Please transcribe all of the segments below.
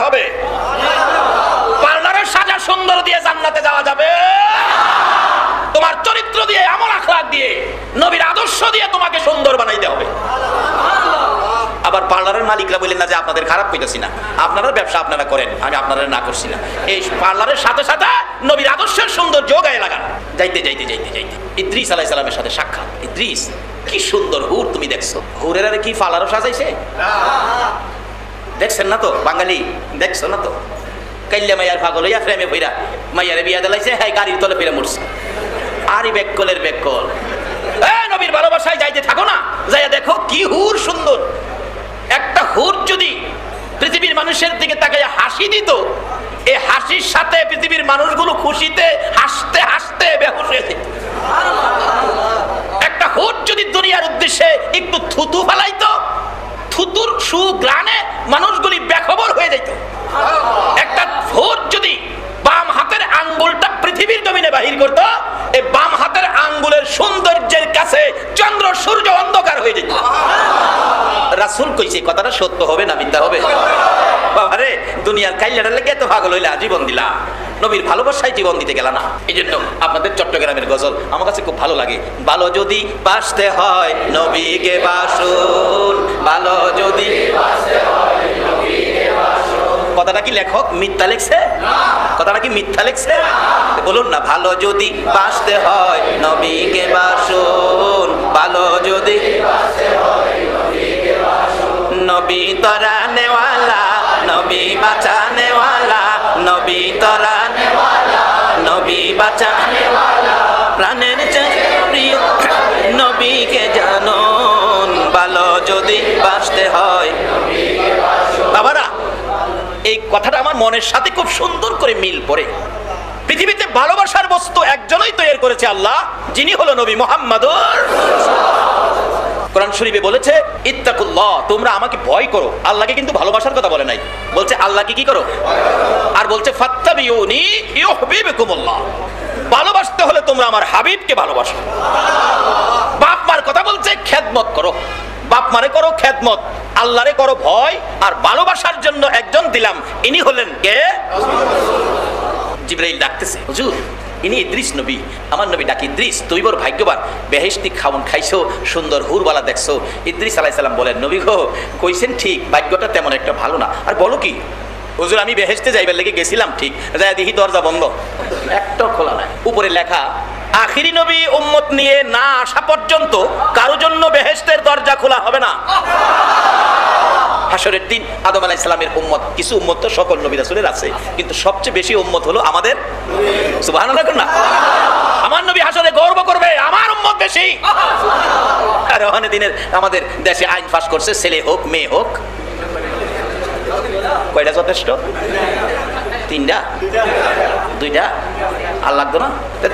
হবে। পার্লারের সাজা সুন্দর দিয়ে জান্নাতে যাওয়া যাবে? তোমার চরিত্র দিয়ে, আমল আখলাক দিয়ে, নবীর আদর্শ দিয়ে তোমাকে সুন্দর বানাইতে হবে। আবার পার্লারের মালিকরা বলেন না যে আপনাদের খারাপ কইতাছি না, আপনারা ব্যবসা আপনারা করেন, আমি আপনারা না করছি না। এই পার্লারের সাথে সাথে নবীর আদর্শের সৌন্দর্য গায়ে লাগান। যাইতে যাইতে যাইতে যাইতে ইদ্রিস আলাইহিস সালামের সাথে সাক্ষাৎ। ইদ্রিস, কি সুন্দর হুর তুমি দেখছো। হুরের আরে কি পার্লারও সাজাইছে? দেখছেন না তো বাঙালি, দেখছো না তো? কাইল্লা মাইয়ার পাগল হইয়া ফ্রেমে ভইরা মাইয়ারে বিয়া দিলাইছে, হ্যাঁ গাড়ির তলে ফিরে মরছে। আরই বেককলের বেককল। নবীর ভালোবাসায় যাইতে থাকো না, যাইয়া দেখো কি হুর সুন্দর। একটা হুর যদি পৃথিবীর মানুষের দিকে তাকাইয়া হাসি দিত, এই হাসির সাথে পৃথিবীর মানুষগুলো খুশিতে হাসতে হাসতে বেহুশ হয়ে যেত। একটা হুর যদি দুনিয়ার উদ্দেশ্যে একটু থুতু ফেলাইতো, থুতুর সুঘ্রাণে মানুষগুলি বেখবর হয়ে যেত। একটা হুর যদি বাম হাতের আঙ্গুলটা পৃথিবীর জমিনে বাহির করতো, এই বাম হাতের আঙ্গুলের সৌন্দর্যের কাছে চন্দ্র সূর্য অন্ধকার হয়ে যেত। রাসূল কইছে কথাটা সত্য হবে না মিথ্যা হবে? বাবারে, দুনিয়ার কাইল্লাটার লেগে এত পাগল হইলা, জীবন দিলা, নবীর ভালোবাসায় জীবন দিতে গেলা না। এই জন্য আপনাদের চট্টগ্রামের গজল আমার কাছে খুব ভালো লাগে। ভালো যদি বাসতে হয় নবীকে বাসুন, ভালো যদি কথাটা কি লেখক মিথ্যা লেখছে? কথাটা কি মিথ্যা লেখছে? বলুন না, ভালো যদি বাসতে হয় নবীকে বাসুন, ভালো যদি নবী তরানে ওয়ালা, নবী বাঁচানে ওয়ালা, নবী তরানে ওয়ালা, নবী বাঁচানে ওয়ালা, প্রাণের চেয়ে প্রিয় নবীকে জানুন, ভালো যদি বাসতে হয়। বাবারা, এই কথাটা আমার মনের সাথে খুব সুন্দর করে মিল পড়ে। পৃথিবীতে ভালোবাসার বস্তু একজনই তৈরি করেছে, আল্লাহ, যিনি হলো নবী মুহাম্মদুর। কোরআন শরীফে বলেছে ইত্তাকুল্লাহ, তোমরা আমাকে ভয় করো। আল্লাহকে কিন্তু ভালোবাসার কথা বলে নাই, বলছে আল্লাহকে কি করো, আর বলছে ফাত্তাবিউনি ইউহিব্বুকুমুল্লাহ। ভালোবাসতে হলে তোমরা আমার হাবিবকে ভালোবাসো। বাপ মার কথা বলছে খেদমত করো, বাপ মারে করো খেদমত, আল্লাহরে করো ভয়। আর ভালোবাসার জন্য একজন দিলাম, ইনি হলেন কে? জিবরাইল ডাকতেছে, হুজুর ইনি ইদ্রিস নবী, আমার নবী ডাকি ইদ্রিস, তুই বড় ভাগ্যবান, বেহেশতি খাওন খাইছো, সুন্দর হুরবালা দেখছো। ইদ্রিস আলাইহিস সালাম বলেন, নবী গো কইছেন ঠিক, ভাগ্যটা তেমন একটা ভালো না। আর বলো কি? হুজুর আমি বেহেশতে যাইবার লেগে গেছিলাম ঠিক, যাই দেখি দরজা বন্ধ, একটা খোলা নাই। উপরে লেখা আখিরি নবী উম্মত নিয়ে না আসা পর্যন্ত কারো জন্য বেহেশতের দরজা খোলা হবে না। হাসরের দিন আদম আলাইহিস সালামের উম্মত, কিছু উম্মত তো সকল নবী রাসূলের আছে, কিন্তু সবচেয়ে বেশি উম্মত হলো আমাদের। সুবহানাল্লাহ না? আমার নবী হাসরে গর্ব করবে আমার উম্মত বেশি। আর ওখানে দিনের আমাদের দেশে আইন পাস করছে, ছেলে হোক মেয়ে হোক, কয়টা যথেষ্ট? তিনটা, দুইটা, আর লাগতো না?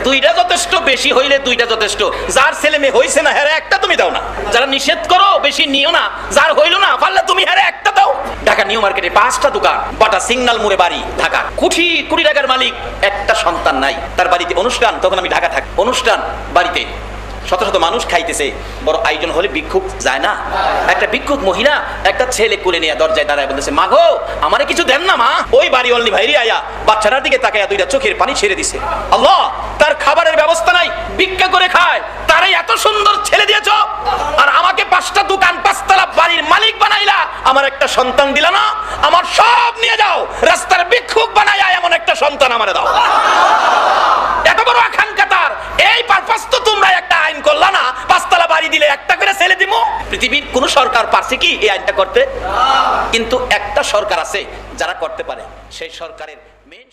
দুইটা যথেষ্ট, বেশি হইলে দুইটা যথেষ্ট। যার ছেলে মেয়ে হইছে না হ্যাঁ একটা তুমি দাও না, যারা নিষেধ করো বেশি নিও না, যার হইলো না পারলে তুমি হ্যাঁ একটা দাও। ঢাকা নিউ মার্কেটে 5টা দোকান, বাটা সিগন্যাল মোড়ে বাড়ি, ঢাকা। কোটি কোটি টাকার মালিক, একটা সন্তান নাই তার বাড়িতে। অনুষ্ঠান, তখন আমি ঢাকা থাকি, অনুষ্ঠান বাড়িতে শত শত মানুষ খাইতেছে, বড় আয়োজন হলে ভিক্ষুক যায় না? একটা ভিক্ষুক মহিলা একটা ছেলে কোলে নিয়ে দরজায় দাঁড়ায় বলতেছে, মা গো আমারে কিছু দেন না মা। ওই বাড়ি অনলি ভাইরি আয়া বাচ্চাটার দিকে তাকায়া দুইটা চোখের পানি ছেড়ে দিছে। আল্লাহ, তার খাবারের ব্যবস্থা নাই, ভিক্ষা করে খায়, তারে এত সুন্দর ছেলে দিয়েছ, আর আমাকে 5টা দোকান 5তলা বাড়ির মালিক বানাইলা, আমার একটা সন্তান দিলা না, আমার সব নিয়ে যাও, রাস্তার ভিক্ষুক বানাইয়া এমন একটা সন্তান আমারে দাও। এত বড় আকাঙ্ক্ষা তার, এই পারপাস তো তোমরা একটা আইন করলা না, 5তলা বাড়ি দিলে একটা করে ছেলে দিমু। পৃথিবীর কোন সরকার পারছে কি এই আইনটা করতে? কিন্তু একটা সরকার আছে যারা করতে পারে, সেই সরকারের মেইন